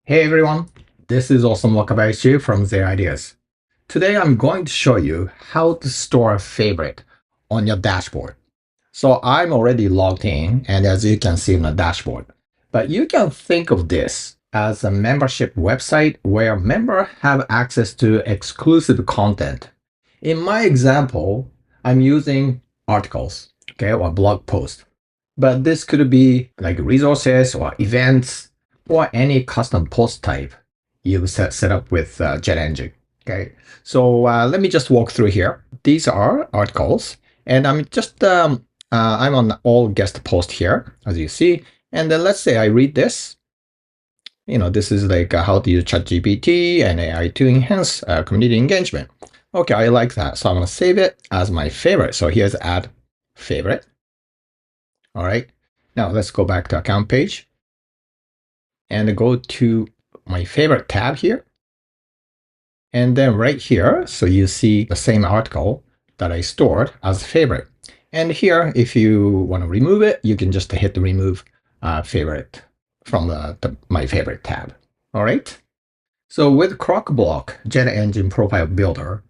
Hey everyone, this is Awesome Wakabayashi from The Ideas. Today I'm going to show you how to store a favorite on your dashboard. So I'm already logged in, and as you can see in the dashboard, but you can think of this as a membership website where members have access to exclusive content. In my example, I'm using articles, okay, or blog posts. But this could be like resources or events or any custom post type you set up with JetEngine. Okay, so let me just walk through here. These are articles, and I'm on all guest post here, as you see. And then let's say I read this. This is like how to use ChatGPT and AI to enhance community engagement. Okay, I like that, so I'm gonna save it as my favorite. So here's add favorite. All right. Now let's go back to account page and go to my favorite tab here. And then right here, so you see the same article that I stored as favorite. And here, if you want to remove it, you can just hit the remove favorite from my favorite tab. All right. So with CrocBlock JetEngine Profile Builder,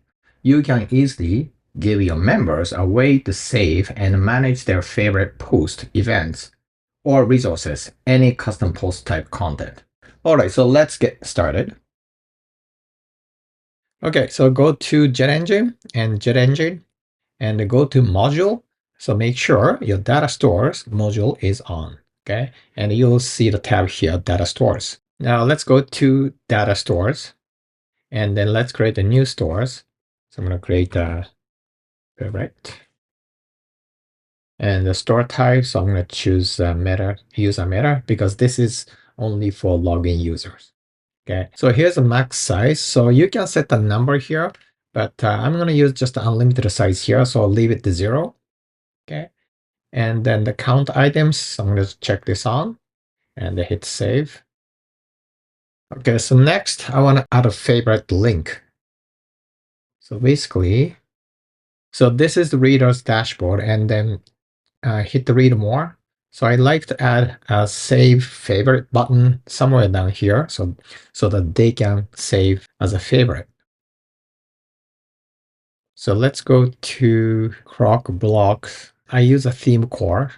you can easily give your members a way to save and manage their favorite post events or resources, any custom post type content. All right, so let's get started. Okay, so go to JetEngine and go to module. So make sure your data stores module is on, okay? And you'll see the tab here, data stores. Now let's go to data stores and then let's create a new stores. So I'm gonna create a favorite. And the store type, so I'm going to choose meta, user meta, because this is only for login users. Okay, so here's a max size. So you can set a number here, but I'm going to use just the unlimited size here. So I'll leave it to 0. Okay, and then the count items, so I'm going to check this on and hit save. Okay, so next I want to add a favorite link. So basically, so this is the reader's dashboard, and then hit the read more. So I like to add a save favorite button somewhere down here so that they can save as a favorite. So let's go to CrocBlock. I use a theme core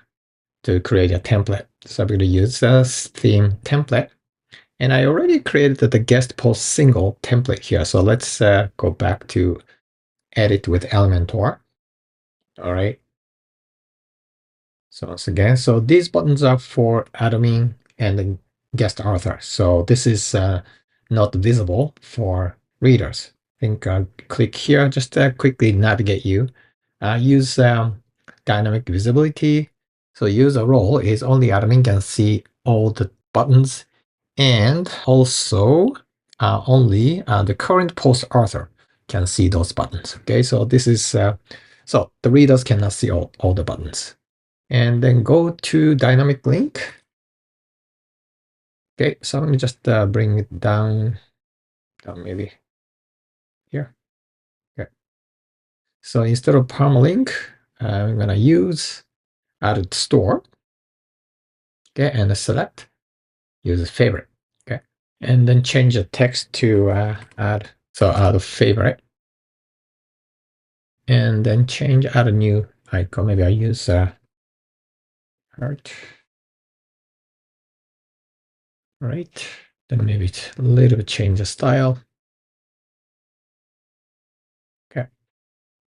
to create a template. So I'm going to use this theme template. And I already created the guest post single template here. So let's go back to edit with Elementor. All right. So once again, so these buttons are for admin and the guest author. So this is not visible for readers. I think click here just to quickly navigate you. Use dynamic visibility. So user role is only admin can see all the buttons, and also only the current post author can see those buttons. Okay, so this is so the readers cannot see all the buttons. And then go to dynamic link. Okay, so let me just bring it down maybe here. Okay. So instead of permalink, I'm gonna use added store. Okay, and select use a favorite. Okay, and then change the text to add a favorite, and then add a new icon. Maybe I use heart. Right. Then maybe it's a little bit change the style. Okay.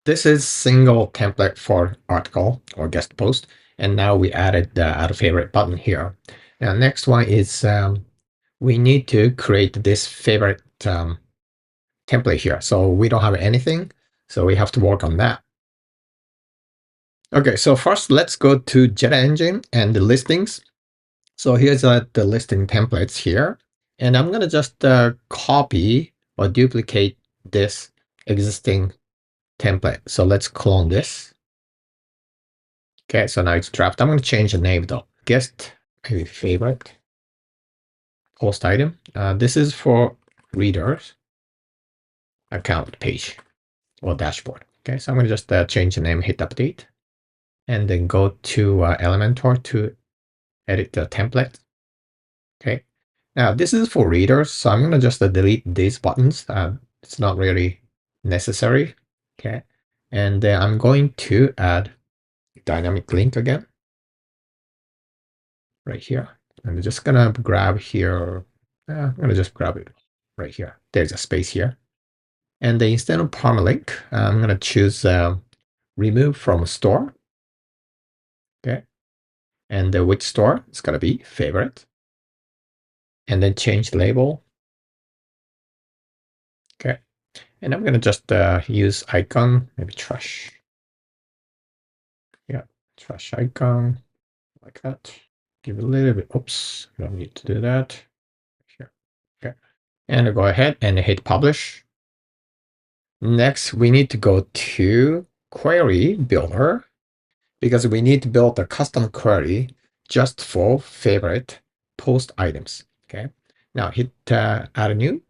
This is single template for article or guest post. And now we added the add favorite button here. Now, next one is we need to create this favorite template here. So we don't have anything. So we have to work on that. Okay, so first let's go to JetEngine and the listings. So here's the listing templates here. And I'm going to just copy or duplicate this existing template. So let's clone this. Okay, so now it's dropped. I'm going to change the name though. Guest, maybe favorite, post item. This is for readers account page or dashboard. Okay, so I'm going to just change the name, hit update, and then go to Elementor to edit the template. Okay, Now, this is for readers, so I'm going to just delete these buttons. It's not really necessary. Okay. And then I'm going to add dynamic link again right here. I'm just going to grab here. I'm going to just grab it right here. There's a space here. And then instead of permalink, I'm going to choose remove from store. Okay. And which store? It's going to be favorite. And then change the label. Okay. And I'm going to just use icon, maybe trash. Yeah, trash icon like that. Give it a little bit. Oops, you don't need to do that. Here. Okay. And go ahead and hit publish. Next, we need to go to query builder because we need to build a custom query just for favorite post items. Okay. Now hit add a new. I'm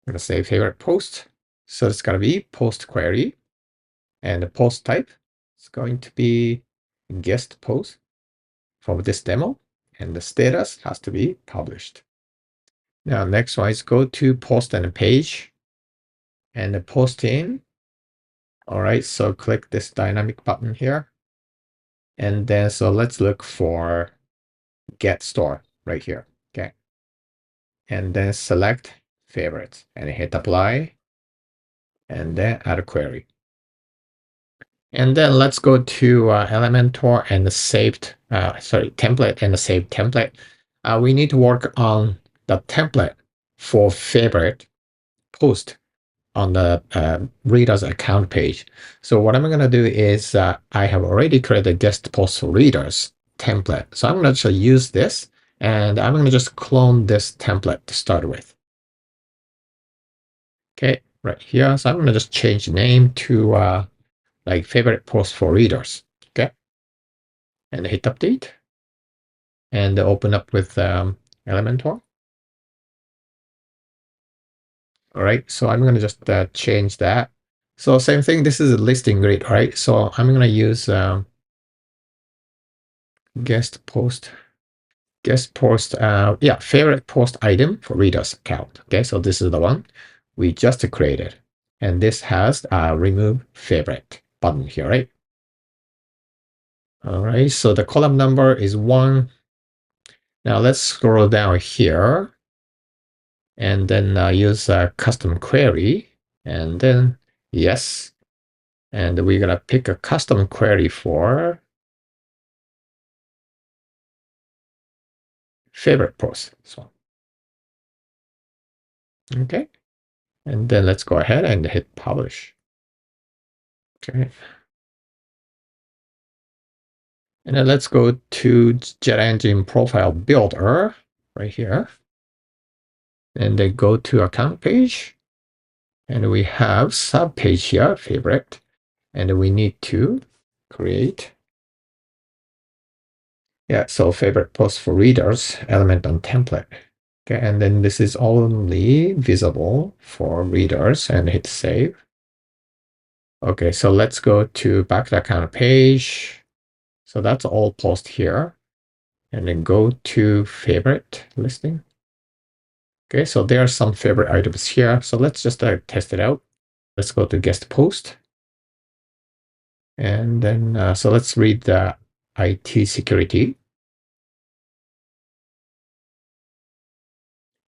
going to say favorite post. So it's going to be post query, and the post type is going to be guest post for this demo, and the status has to be published. Now, next one is go to post and page and the posting. All right, so click this dynamic button here. And then, so let's look for get store right here. Okay. And then select favorites and hit apply. And then add a query. And then let's go to Elementor and the saved, template and the saved template. We need to work on the template for favorite post on the reader's account page. So what I'm going to do is I have already created a guest post for readers template. So I'm going to actually use this, and I'm going to just clone this template to start with. Okay, right here. So I'm going to just change the name to like favorite post for readers. Okay, and hit update and open up with Elementor. All right, so I'm going to just change that. So same thing, this is a listing grid, right? So I'm going to use guest post, favorite post item for readers account. Okay, so this is the one we just created. And this has a remove favorite button here, right? All right, so the column number is 1. Now let's scroll down here and then use a custom query, and then yes. And we're going to pick a custom query for favorite post. So, okay. And then let's go ahead and hit publish. Okay. And then let's go to JetEngine profile builder right here. And then go to account page. And we have sub page here, favorite. And we need to create. Yeah, so favorite post for readers, element on template. Okay, and then this is only visible for readers, and hit save. Okay, so let's go to back to the account page. So that's all post here. And then go to favorite listing. Okay, so there are some favorite items here. So let's just test it out. Let's go to guest post. And then, so let's read the IT security.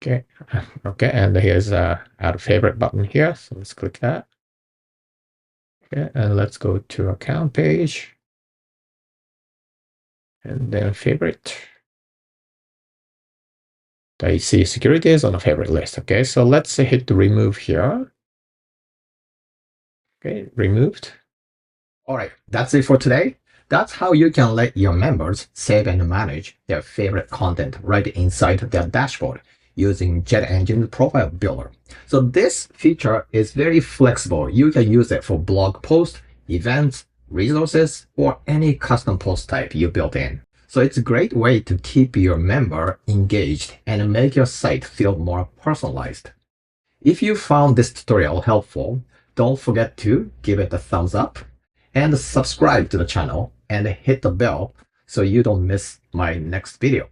Okay, okay, and here's add favorite button here. So let's click that. Okay, and let's go to account page. And then favorite. I see security is on a favorite list. Okay, so let's hit the remove here. Okay, removed. All right, that's it for today. That's how you can let your members save and manage their favorite content right inside their dashboard using JetEngine Profile Builder. So this feature is very flexible. You can use it for blog posts, events, resources, or any custom post type you built in. So it's a great way to keep your member engaged and make your site feel more personalized. If you found this tutorial helpful, don't forget to give it a thumbs up and subscribe to the channel and hit the bell so you don't miss my next video.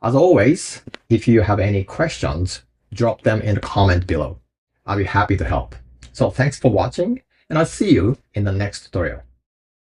As always, if you have any questions, drop them in the comment below. I'll be happy to help. So thanks for watching, and I'll see you in the next tutorial.